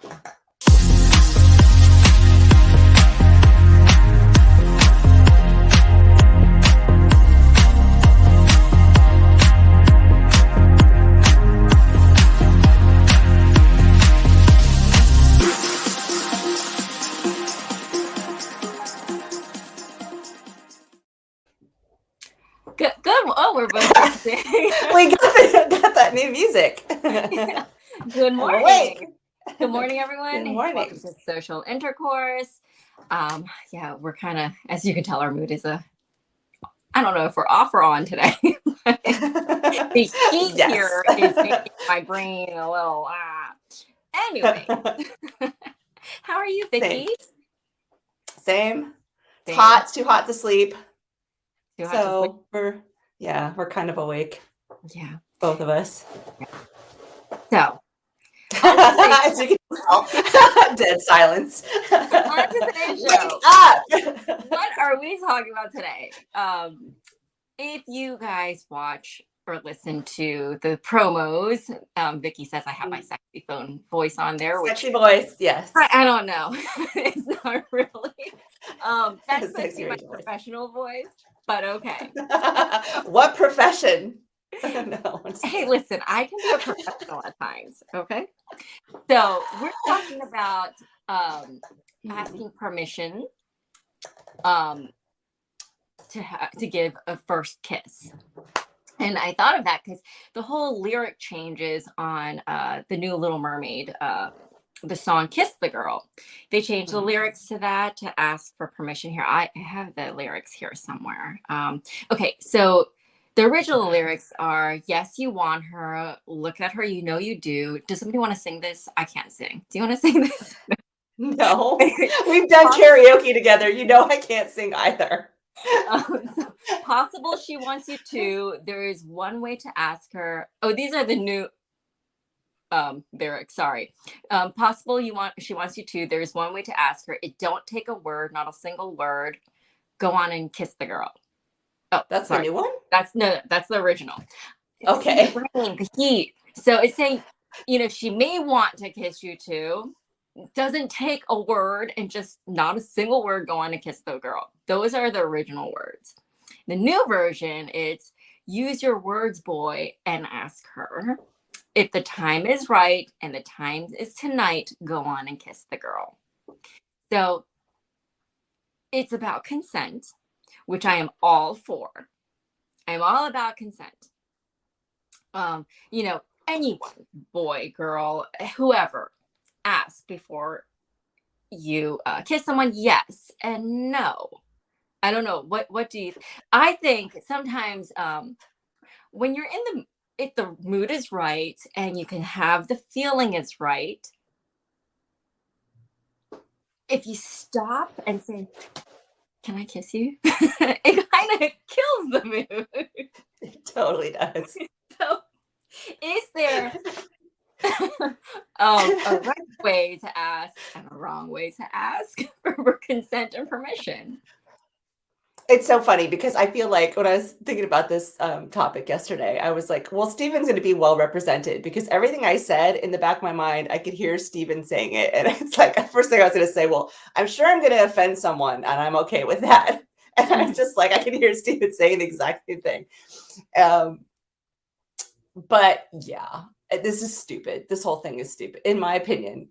Good. Oh, we're both dancing. We got that new music. Good morning. Good morning, everyone. Good morning. Welcome to Social Intercourse. Yeah, we're kind of, as you can tell, our mood is I don't know if we're off or on today. The heat here is making my brain a little, Anyway, how are you, Vicky? Same. It's hot. It's too hot to sleep. So we're kind of awake. Yeah. Both of us. So. As you can tell, dead silence. On to today's show. Wake up! What are we talking about today? If you guys watch or listen to the promos, Vicky says I have my sexy phone voice on there. Sexy voice, yes. I don't know. It's not really. That's supposed to be my professional voice, but okay. What profession? No, hey, listen, I can be a professional at times, okay? So we're talking about asking permission to give a first kiss. And I thought of that because the whole lyric changes on the new Little Mermaid, the song Kiss the Girl. They changed the lyrics to that to ask for permission here. I have the lyrics here somewhere. Okay, so the original lyrics are, yes, you want her, look at her, you know you do. Does somebody want to sing this? I can't sing. Do you want to sing this? No. We've done karaoke together. You know I can't sing either. So possible she wants you to. There is one way to ask her. Oh, these are the new lyrics. Sorry. Possible she wants you to. There's one way to ask her. It don't take a word, not a single word. Go on and kiss the girl. Oh, that's the new one? That's the original. Okay. The heat. So it's saying, she may want to kiss you too. Doesn't take a word and just not a single word go on and kiss the girl. Those are the original words. The new version, it's use your words, boy, and ask her. If the time is right and the time is tonight, go on and kiss the girl. So it's about consent, which I am all for. I'm all about consent. Anyone, boy, girl, whoever, ask before you kiss someone, yes and no. I don't know. What do you I think sometimes when you're if the mood is right and you can have the feeling is right, if you stop and say, can I kiss you? It kind of kills the mood. It totally does. So, is there a right way to ask and a wrong way to ask for consent and permission? It's so funny because I feel like when I was thinking about this topic yesterday, I was like, well, Steven's going to be well represented because everything I said in the back of my mind, I could hear Steven saying it. And it's like, the first thing I was going to say, well, I'm sure I'm going to offend someone and I'm okay with that. And I'm just like, I can hear Steven saying the exact same thing. But yeah, this is stupid. This whole thing is stupid, in my opinion.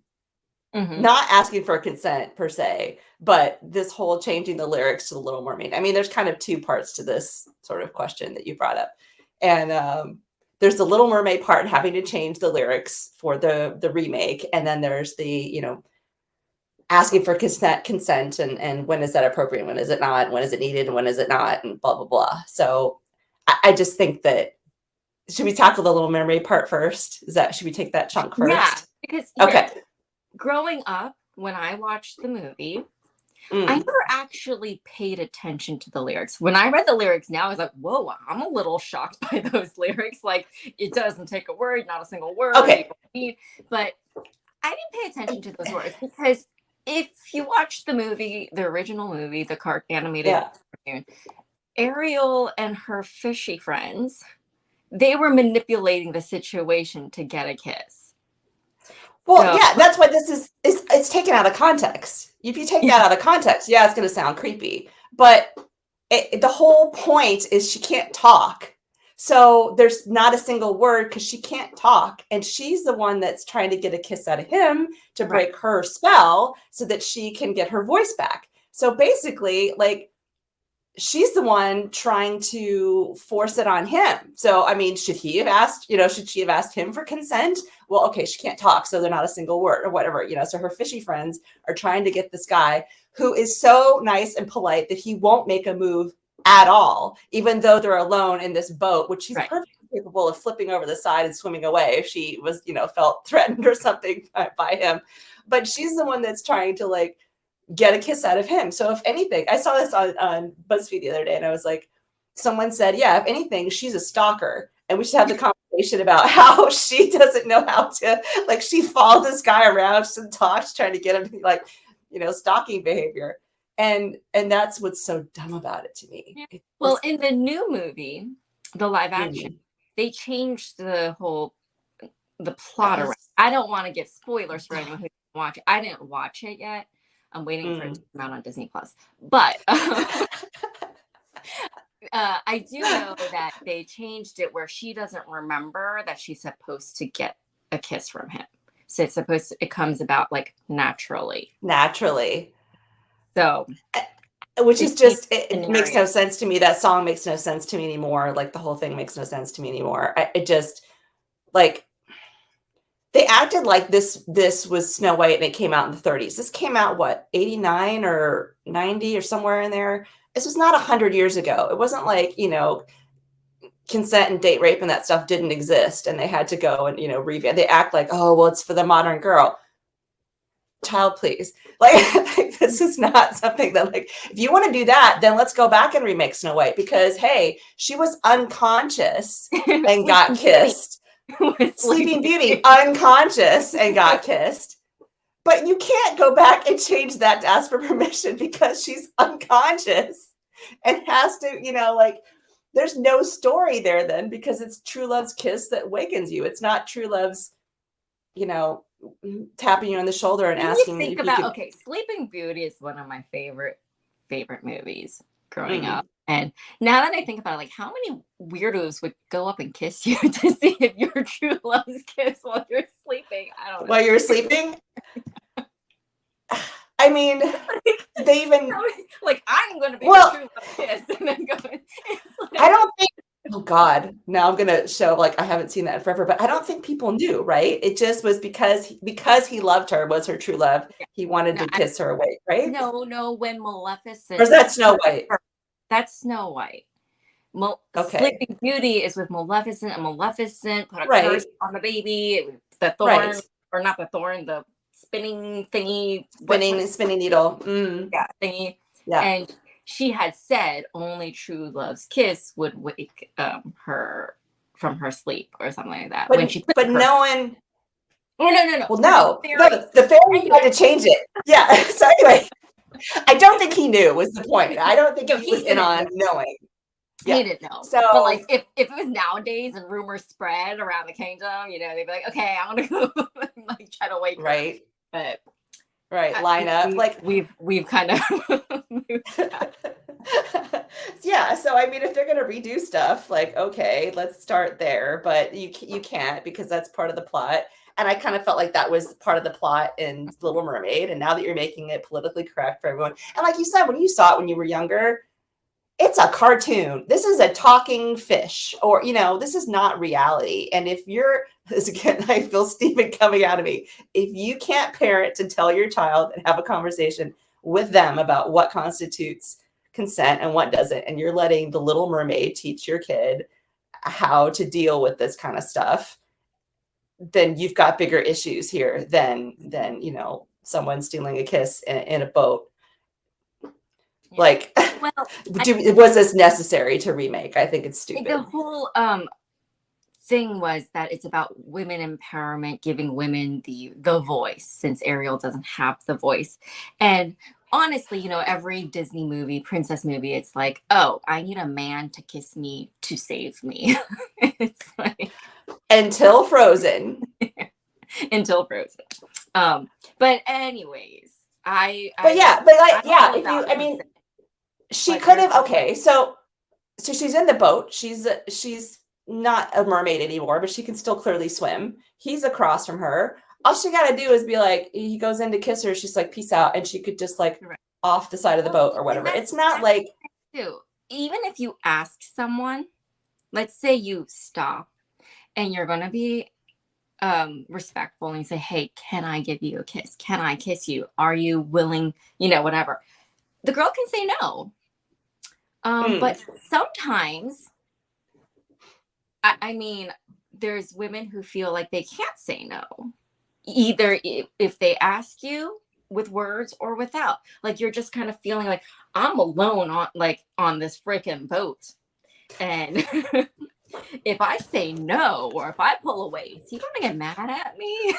Not asking for consent per se, but this whole changing the lyrics to the Little Mermaid. I mean, there's kind of two parts to this sort of question that you brought up. And there's the Little Mermaid part having to change the lyrics for the remake. And then there's the, asking for consent and when is that appropriate? When is it not? When is it needed? And when is it not? And blah, blah, blah. So I just think that, should we tackle the Little Mermaid part first? Should we take that chunk first? Yeah, because okay. Growing up, when I watched the movie, I never actually paid attention to the lyrics. When I read the lyrics now, I was like, whoa, I'm a little shocked by those lyrics. Like, it doesn't take a word, not a single word. Okay. But I didn't pay attention to those words because if you watch the movie, the original movie, the animated cartoon, Ariel and her fishy friends, they were manipulating the situation to get a kiss. Well, yeah, that's why this is it's taken out of context. If you take that out of context, yeah, it's going to sound creepy. But the whole point is she can't talk. So there's not a single word because she can't talk. And she's the one that's trying to get a kiss out of him to break her spell so that she can get her voice back. So basically, like, she's the one trying to force it on him. So, I mean, should he have asked, should she have asked him for consent? Well, okay, she can't talk, so they're not a single word or whatever, so her fishy friends are trying to get this guy who is so nice and polite that he won't make a move at all, even though they're alone in this boat, which he's perfectly capable of flipping over the side and swimming away if she was, felt threatened or something by him. But she's the one that's trying to, like, get a kiss out of him. So if anything, I saw this on BuzzFeed the other day, and I was like, someone said, yeah, if anything, she's a stalker. And we should have the conversation about how she doesn't know how to, like, she followed this guy around, she talks, trying to get him to, like, stalking behavior. And that's what's so dumb about it to me. Yeah. Well, in the new movie, the live action, they changed the plot around. I don't want to give spoilers for anyone who didn't watch it. I didn't watch it yet. I'm waiting for it to come out on Disney Plus. But I do know that they changed it where she doesn't remember that she's supposed to get a kiss from him. So it comes about, like, naturally. So, which is just, it makes no sense to me. That song makes no sense to me anymore. Like, the whole thing makes no sense to me anymore. It just, like, they acted like this was Snow White and it came out in the 30s. This came out, what, 89 or 90 or somewhere in there? This was not 100 years ago. It wasn't like, consent and date rape and that stuff didn't exist and they had to go and, revamp. They act like, oh, well, it's for the modern girl. Child, please. Like, this is not something that, like, if you want to do that, then let's go back and remake Snow White because, hey, she was unconscious and got kissed. Sleeping Beauty, unconscious and got kissed. But you can't go back and change that to ask for permission because she's unconscious and has to, like, there's no story there then because it's true love's kiss that wakens you. It's not true love's, tapping you on the shoulder and asking. Think about, okay, Sleeping Beauty is one of my favorite movies growing up. And now that I think about it, like, how many weirdos would go up and kiss you to see if your true love's kiss while you're sleeping? I don't know. While you're sleeping? I mean, they even... Like, I'm going to be your true love kiss. And then go... I don't think... Oh, God. Now I'm going to show, like, I haven't seen that in forever, but I don't think people knew, right? It just was because he loved her, was her true love. He wanted to kiss her away, right? No, when Maleficent... Or is that Snow White? That's Snow White. Sleeping Beauty is with Maleficent, and Maleficent put a curse on the baby. The thorn, or not the thorn, the spinning thingy. Spinning needle. Yeah, thingy. Yeah. And she had said only true love's kiss would wake her from her sleep or something like that. But no one... Oh, no. Well, no. The fairy had to change it. Yeah. So anyway... I don't think he knew was the point. I don't think he was in on knowing. Yeah. He didn't know. So, but, like, if it was nowadays and rumors spread around the kingdom, they'd be like, okay, I want to go and, like, try to wake her. But line up. Like, we've kind of moved yeah. So I mean, if they're gonna redo stuff, like, okay, let's start there. But you can't because that's part of the plot. And I kind of felt like that was part of the plot in Little Mermaid. And now that you're making it politically correct for everyone. And like you said, when you saw it when you were younger, it's a cartoon. This is a talking fish or, this is not reality. And if you're, this again, I feel Stephen coming out of me. If you can't parent to tell your child and have a conversation with them about what constitutes consent and what doesn't, and you're letting the Little Mermaid teach your kid how to deal with this kind of stuff, then you've got bigger issues here than someone stealing a kiss in a boat. Yeah. Like, was this necessary to remake? I think it's stupid. The whole thing was that it's about women empowerment, giving women the voice, since Ariel doesn't have the voice. And honestly, every Disney movie, princess movie, it's like, oh, I need a man to kiss me to save me. It's like... Until Frozen. until Frozen. But anyways, But yeah, but like, yeah, if you, I mean, she could have, okay, so she's in the boat. She's not a mermaid anymore, but she can still clearly swim. He's across from her. All she got to do is be like, he goes in to kiss her. She's like, peace out. And she could just like off the side of the boat or whatever. It's not like. Even if you ask someone, let's say you stop and you're going to be respectful and say, hey, can I give you a kiss? Can I kiss you? Are you willing? You know, whatever. The girl can say no. But sometimes, I mean, there's women who feel like they can't say no, either if they ask you with words or without. Like, you're just kind of feeling like, I'm alone on this freaking boat. And if I say no, or if I pull away, is he going to get mad at me?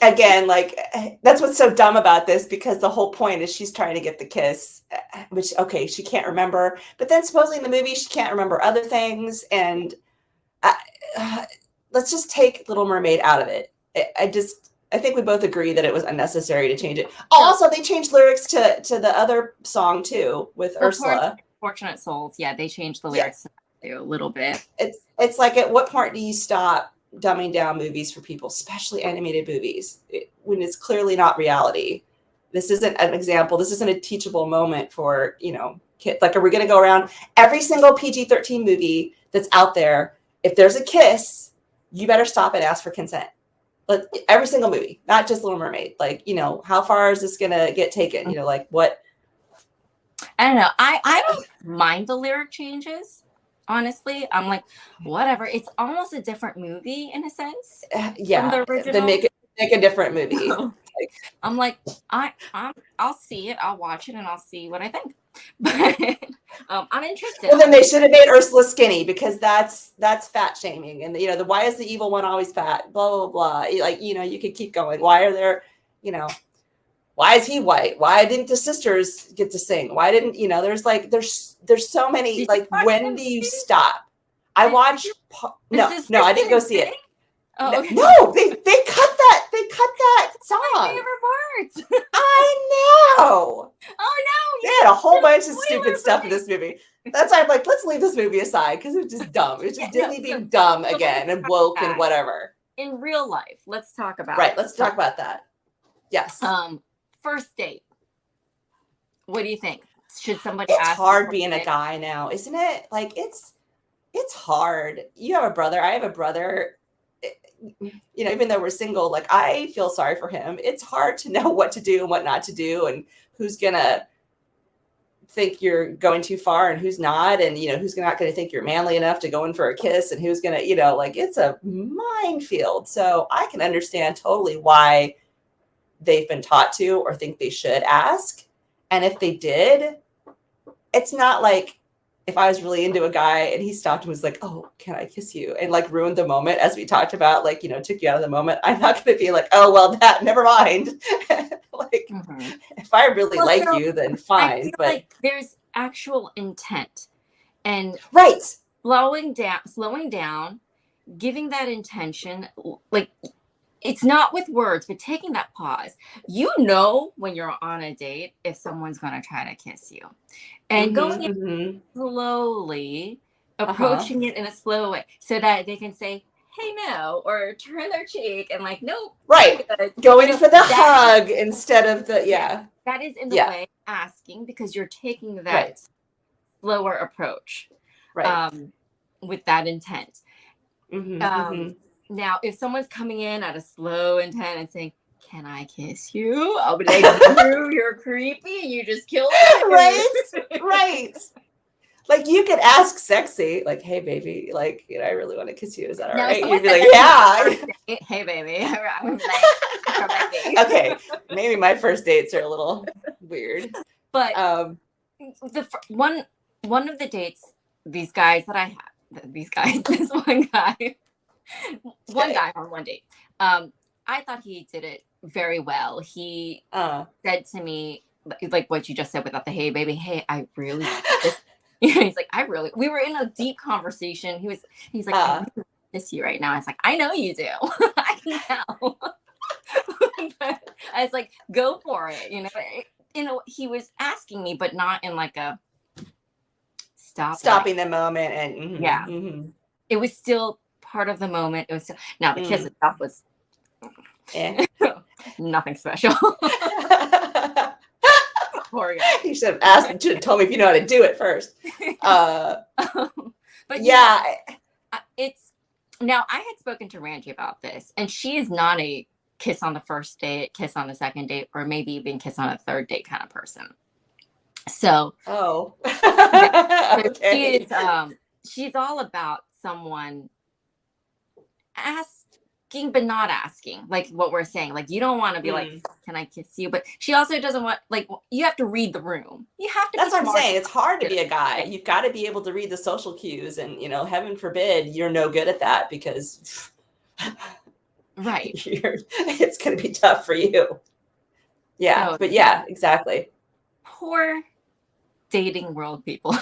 Again, like, that's what's so dumb about this, because the whole point is she's trying to get the kiss, which, okay, she can't remember, but then supposedly in the movie she can't remember other things. And let's just take Little Mermaid out of it. I think we both agree that it was unnecessary to change it. Also, they changed lyrics to the other song too with Ursula. Fortunate Souls, yeah, they changed the lyrics a little bit. It's like, at what point do you stop dumbing down movies for people, especially animated movies, when it's clearly not reality? This isn't an example. This isn't a teachable moment for, you know, kids. Like, are we going to go around every single PG-13 movie that's out there? If there's a kiss, you better stop and ask for consent. But every single movie, not just Little Mermaid. Like, you know, how far is this going to get taken? You know, like, what? I don't know. I don't mind the lyric changes. Honestly, I'm like, whatever. It's almost a different movie in a sense. Yeah, from the original. Then make a different movie. I'm like, I'll see it, I'll watch it, and I'll see what I think. But I'm interested. Well, then they should have made Ursula skinny, because that's fat shaming. And, you know, why is the evil one always fat? Blah blah blah. Like, you know, you could keep going. Why are there, you know? Why is he white? Why didn't the sisters get to sing? Why didn't, you know, there's so many, like, when do you stop? I watched, no, I didn't go see it. Oh, okay. No, they cut that song. My favorite part. I know. Oh no. They had a whole bunch of stupid stuff in this movie. That's why I'm like, let's leave this movie aside, because it was just dumb. It was just Disney being dumb again and woke and whatever. In real life, let's talk about let's talk about that. Yes. First date. What do you think? Should somebody It's ask? It's hard being a guy now, isn't it? Like, it's hard. You have a brother. I have a brother. You know, even though we're single, like, I feel sorry for him. It's hard to know what to do and what not to do, and who's gonna think you're going too far and who's not, and, you know, who's not gonna think you're manly enough to go in for a kiss, and who's gonna, you know, like, it's a minefield. So I can understand totally why they've been taught to or think they should ask. And if they did, it's not like, if I was really into a guy and he stopped and was like, oh, can I kiss you? And, like, ruined the moment, as we talked about, like, you know, took you out of the moment. I'm not going to be like, oh, well, never mind. Like, if I really like you, then fine. But like there's actual intent, and slowing down, giving that intention, like, it's not with words, but taking that pause. You know, when you're on a date, if someone's going to try to kiss you, and going slowly, approaching it in a slow way, so that they can say, hey, no, or turn their cheek and, like, nope. Right. Going for the hug instead of the, that is in the way asking, because you're taking that slower approach with that intent. Now, if someone's coming in at a slow intent and saying, can I kiss you? I'll be like, you're creepy. You just killed me. Right. Like, you could ask sexy, like, hey, baby, like, you know, I really want to kiss you. Is that all right? You'd be like, yeah. Hey, baby. I'm like, okay. Maybe my first dates are a little weird. But one of the dates, these guys that I had, this one guy on one date, I thought he did it very well. He said to me, like what you just said without the hey, baby, hey, I really this. He's like, we were in a deep conversation. He's like, I really miss you right now. I was like, I know you do. I know. But I was like, go for it. He was asking me, but not in like a Stopping the moment and yeah. It was still part of the moment. It was still, now the kiss itself was nothing special. Poor guy. You should have asked, should have told me if you know how to do it first. But yeah, it's now I had spoken to Ranji about this, and she is not a kiss on the first date, kiss on the second date, or maybe even kiss on a third date kind of person. So, okay. she's all about someone asking but not asking, like what we're saying. Like, you don't want to be like, can I kiss you? But she also doesn't want, like, you have to read the room. You have to. That's what I'm saying. It's hard to be a guy. You've got to be able to read the social cues, and heaven forbid you're no good at that, because right, it's going to be tough for you. Yeah, so, but yeah, exactly. Poor dating world people.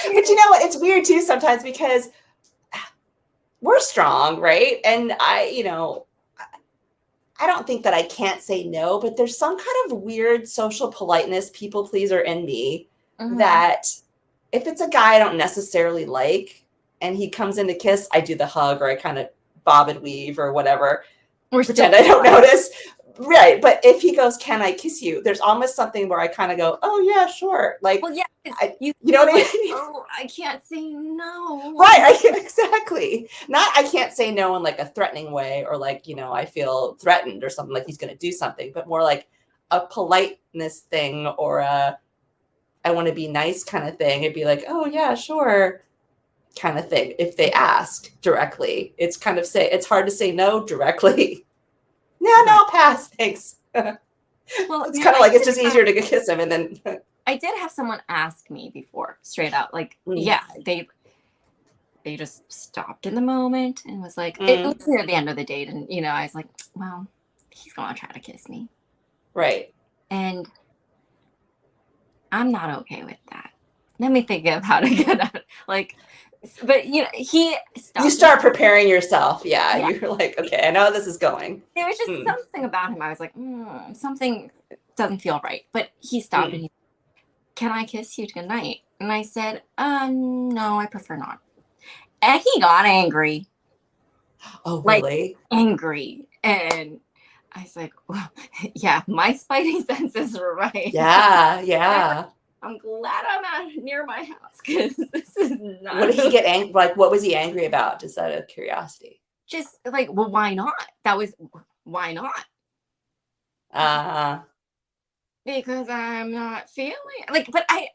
But you know what? It's weird too sometimes, because we're strong, right? And I don't think that I can't say no, but there's some kind of weird social politeness, people pleaser in me, that if it's a guy I don't necessarily like and he comes in to kiss, I do the hug, or I kind of bob and weave or whatever. Pretend I don't notice. Right. But if he goes, can I kiss you? There's almost something where I kind of go, oh yeah, sure. Like, well, yeah, you know what I mean? Oh, I can't say no. Right. I can't, exactly. Not, I can't say no in like a threatening way, or like, I feel threatened or something, like he's going to do something, but more like a politeness thing, or a, I want to be nice kind of thing. It'd be like, oh yeah, sure, kind of thing. If they ask directly, it's kind of it's hard to say no directly. No, I'll pass. Thanks. Well, it's kind of like, it's just easier to kiss him. And then I did have someone ask me before, straight out, like, yeah, they just stopped in the moment and was like, it was near the end of the date. And, I was like, well, he's going to try to kiss me. Right. And I'm not okay with that. Let me think of how to get out. Like, but he stopped. You start preparing yourself. Yeah. You're like, okay, I know how this is going. There was just something about him. I was like, something doesn't feel right. But he stopped and he said, can I kiss you tonight? And I said, no, I prefer not. And he got angry. Oh, really? Like, angry. And I was like, well, yeah, my spidey senses were right. Yeah. I'm glad I'm not near my house, because this is not. What did he get angry? Like, what was he angry about? Just out of curiosity. Just like, well, why not? Why not? Because I'm not feeling like, but I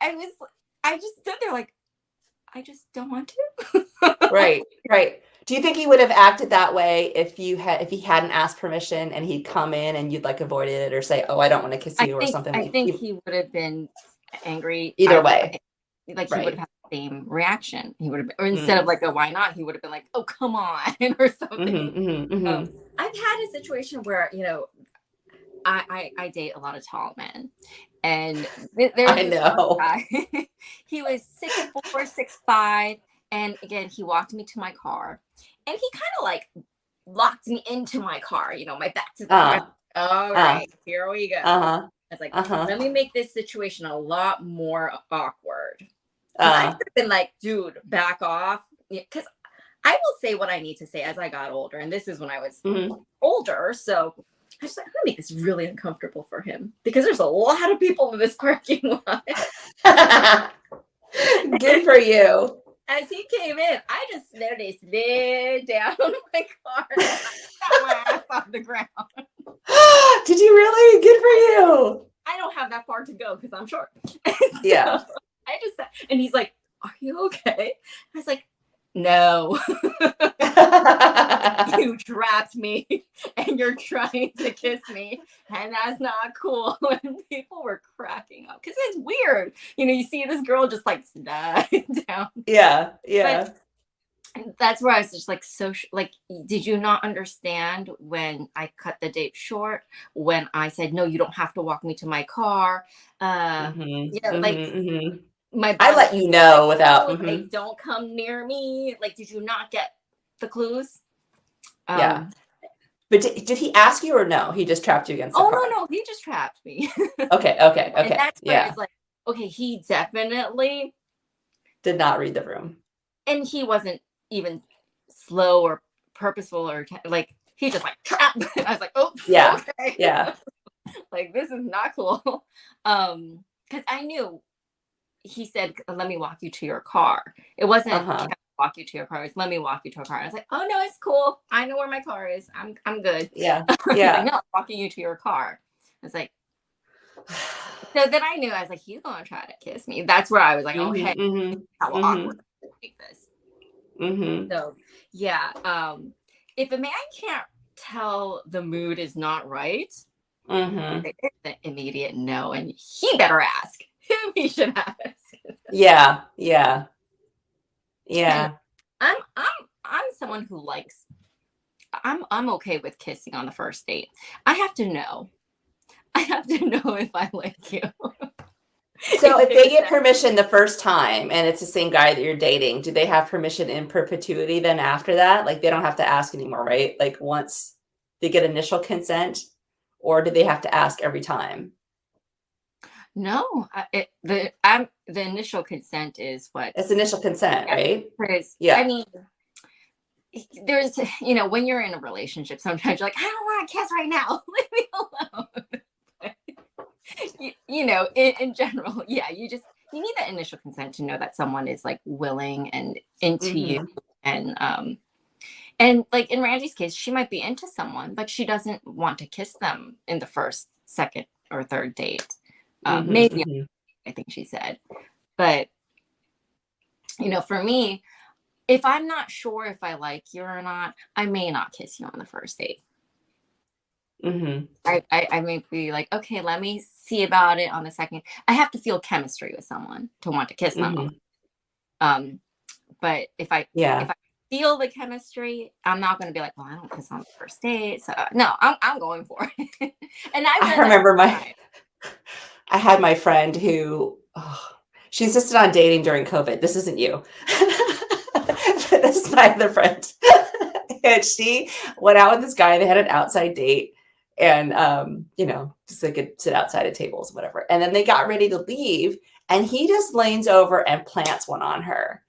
just stood there like, I just don't want to. Right. Do you think he would have acted that way if he hadn't asked permission and he'd come in and you'd like avoided it, or say, oh, I don't want to kiss you, or something? I think he would have been angry either way. Like, he would have had the same reaction. He would have, or instead of like a why not, he would have been like, oh, come on, or something. I've had a situation where I date a lot of tall men, and I know. Guy. He was 6'4", 6'5", and again, he walked me to my car, and he kind of like locked me into my car. My back to the car. All right, here we go. I was like, let me make this situation a lot more awkward. I've been like, dude, back off, because I will say what I need to say as I got older, and this is when I was older, so I just like, I'm gonna make this really uncomfortable for him, because there's a lot of people in this parking lot. Good for you. As he came in, I just literally slid down my car and got my ass off the ground. Did you really? Good for you. I don't have that far to go because I'm short. Yeah. I just, and he's like, are you okay? I was like, no. You trapped me and you're trying to kiss me, and that's not cool. And people were cracking up because it's weird. You see this girl just like slide down. Yeah. But that's where I was just like, did you not understand when I cut the date short, when I said, no, you don't have to walk me to my car? My I let you know without. Like, don't come near me. Like, did you not get the clues. Yeah. But did he ask you or no? He just trapped you against the car? No, he just trapped me. Okay. And that's where it's like, okay, he definitely did not read the room. And he wasn't even slow or purposeful or like, he just like trap. I was like, oh, yeah, okay. Yeah. Like, this is not cool. Because I knew he said, let me walk you to your car. It wasn't can I walk you to your car. It's let me walk you to a car. I was like, oh no, it's cool. I know where my car is. I'm good. Yeah. He's like, no, I'm walking you to your car. I was like, so then I knew, I was like, he's gonna try to kiss me. That's where I was like, okay, how awkward like this. So yeah, if a man can't tell the mood is not right, it's an immediate no, and he better ask. He should ask. Yeah. And I'm someone who likes. I'm okay with kissing on the first date. I have to know if I like you. So if they get permission the first time and it's the same guy that you're dating, do they have permission in perpetuity then after that? Like they don't have to ask anymore, right? Like once they get initial consent, or do they have to ask every time? No, the initial consent is what. It's initial consent, right? Yeah. I mean, there's, when you're in a relationship, sometimes you're like, I don't want to kiss right now. Leave me alone. In general, yeah, you need that initial consent to know that someone is like willing and into you. And like in Randy's case, she might be into someone, but she doesn't want to kiss them in the first, second, or third date. Maybe I think she said, but for me, if I'm not sure if I like you or not, I may not kiss you on the first date. I may be like, okay, let me see about it on the second. I have to feel chemistry with someone to want to kiss them. But if I feel the chemistry, I'm not going to be like, well, I don't kiss on the first date. So no, I'm going for it. And I remember I had my friend who she insisted on dating during COVID. This isn't you. This is my other friend. And she went out with this guy. They had an outside date. And, just they could sit outside at tables, whatever. And then they got ready to leave. And he just leans over and plants one on her.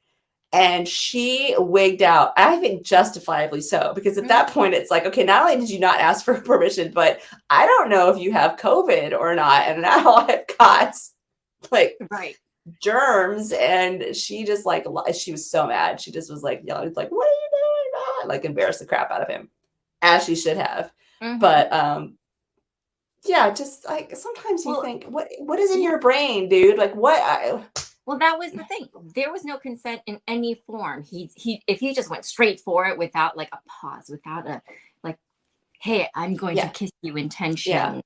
And she wigged out, I think justifiably so, because at that point it's like, okay, not only did you not ask for permission, but I don't know if you have COVID or not. And now I've got like germs. And she just like, she was so mad. She just was like yelling, like, what are you doing? Like embarrassed the crap out of him, as she should have. But just like sometimes you think, what is in your brain, dude? Like what? Well, that was the thing. There was no consent in any form. If he just went straight for it without like a pause, without a like, hey, I'm going to kiss you, intentional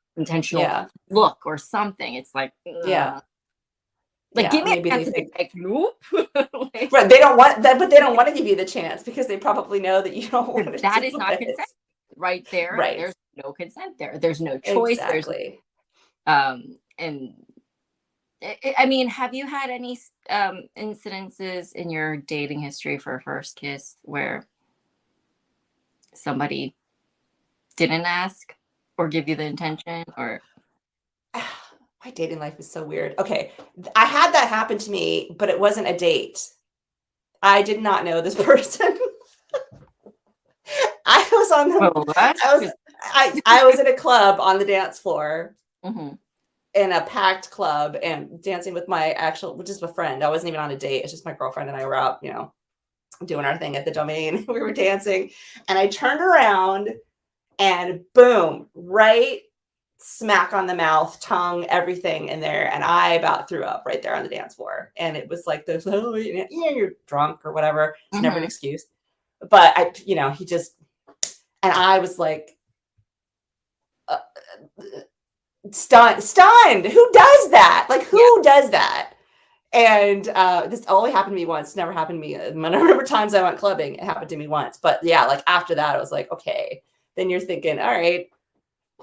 look or something. It's like, like give me a chance to be like, nope. Right, they don't want that, but they don't want to give you the chance because they probably know that you don't want to. That is not consent. Right there. Right. There's no consent there. There's no choice. Exactly. And I mean, have you had any incidences in your dating history for a first kiss where somebody didn't ask or give you the intention? Or my dating life is so weird. Okay, I had that happen to me, but it wasn't a date. I did not know this person. I was on the. I was at a club on the dance floor. In a packed club and dancing with which is a friend. I wasn't even on a date. It's just my girlfriend and I were out, doing our thing at the Domain. We were dancing and I turned around and boom, right smack on the mouth, tongue, everything in there. And I about threw up right there on the dance floor. And it was like this, you're drunk or whatever. It's never an excuse. But he just, and I was like, stunned. Who does that? Like, who does that? And this only happened to me once. Never happened to me. A number of times I went clubbing, it happened to me once. But yeah, like after that, I was like, okay. Then you're thinking, all right,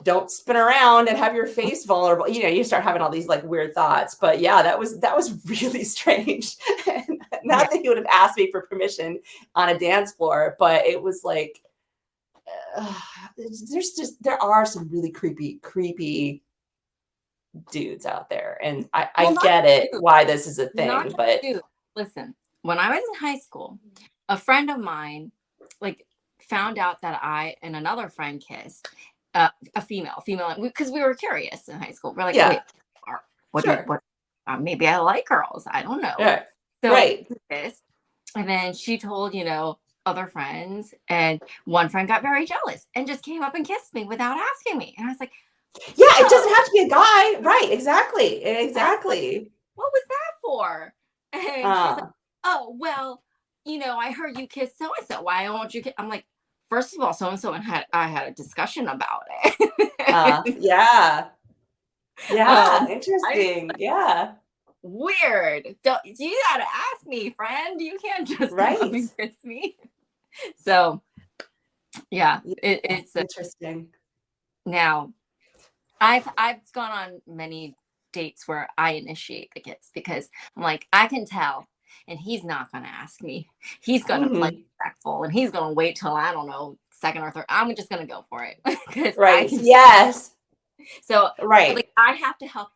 don't spin around and have your face vulnerable. You know, you start having all these like weird thoughts. But yeah, that was really strange. Not that he would have asked me for permission on a dance floor, but it was like, there are some really creepy dudes out there, and I get it why this is a thing, but listen, when I was in high school, a friend of mine like found out that I and another friend kissed a female, because we were curious in high school. We're like, yeah, wait, what? sure. What? Maybe I like girls. I don't know. Yeah. So Right. And then she told, other friends, and one friend got very jealous and just came up and kissed me without asking me. And I was like, yeah, it doesn't have to be a guy. Right. Exactly. What was that for? And she's like, oh, well, I heard you kiss so-and-so. Why won't you kiss? I'm like, first of all, so-and-so I had a discussion about it. Yeah. Yeah. Interesting. Yeah. Weird. You gotta ask me, friend. You can't just come up and kiss me. So yeah, it's interesting. Now I've gone on many dates where I initiate the kiss, because I'm like, I can tell, and he's not gonna ask me. He's gonna play respectful, and he's gonna wait till, I don't know, second or third. I'm just gonna go for it. Right. Yes. So like, I have to help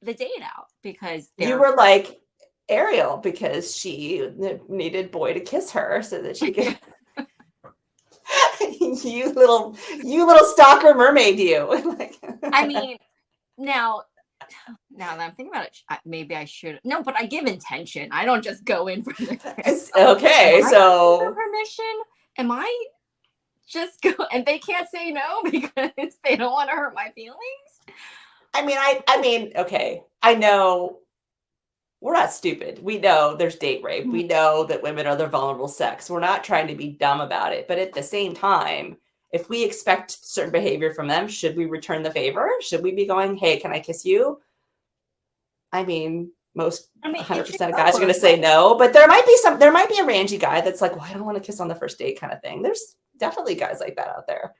the date out, because you were like Ariel, because she needed boy to kiss her so that she could. you little stalker mermaid, you. I mean, now that I'm thinking about it, maybe I should. No, but I give intention. I don't just go in for the kiss. Okay, so permission? Am I just go? And they can't say no because they don't want to hurt my feelings. I mean, okay. I know we're not stupid. We know there's date rape. We know that women are the vulnerable sex. We're not trying to be dumb about it. But at the same time, if we expect certain behavior from them, should we return the favor? Should we be going, hey, can I kiss you? I mean, 100% of guys are going to say no, but there might be a rangy guy that's like, well, I don't want to kiss on the first date kind of thing. There's definitely guys like that out there.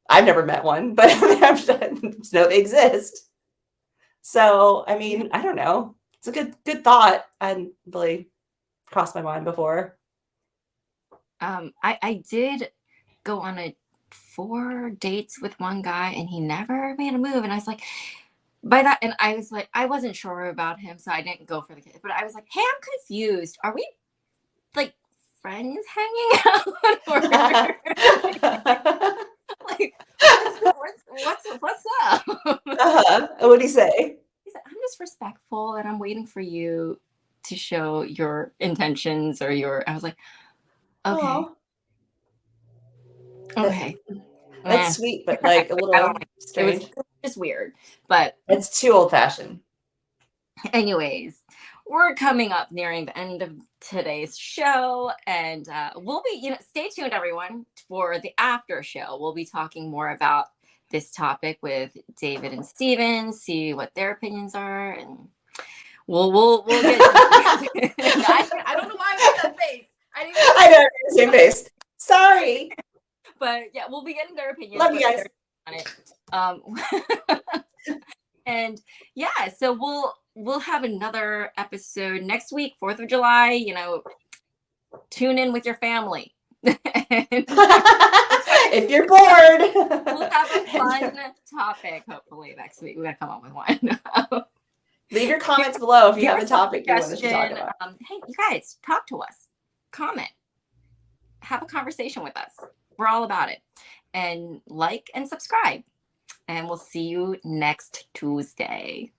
I've never met one, but I know they exist. So, I mean, I don't know. It's a good thought. I hadn't really crossed my mind before. I did go on 4 dates with one guy, and he never made a move. And I was like, I wasn't sure about him, so I didn't go for the kiss. But I was like, hey, I'm confused. Are we like friends hanging out? Like, what's up? What'd he say? He said, I'm just respectful, and I'm waiting for you to show your intentions or I was like, okay. Aww. Okay. That's sweet, but like a little strange. It was just weird, but it's too old-fashioned. Anyways, we're coming up nearing the end of today's show, and we'll be, stay tuned, everyone, for the after show. We'll be talking more about this topic with David and Steven, see what their opinions are, and we'll get. I don't know why I made that face. I know, same face. Sorry. But yeah, we'll be getting their opinions. Love you guys. On it. And yeah, so we'll have another episode next week, 4th of July. Tune in with your family. If you're bored. We'll have a fun topic, hopefully, next week. We gotta come up with one. Leave your comments below if you have a topic you want us to talk about. Hey, you guys, talk to us. Comment. Have a conversation with us. We're all about it. And like and subscribe. And we'll see you next Tuesday.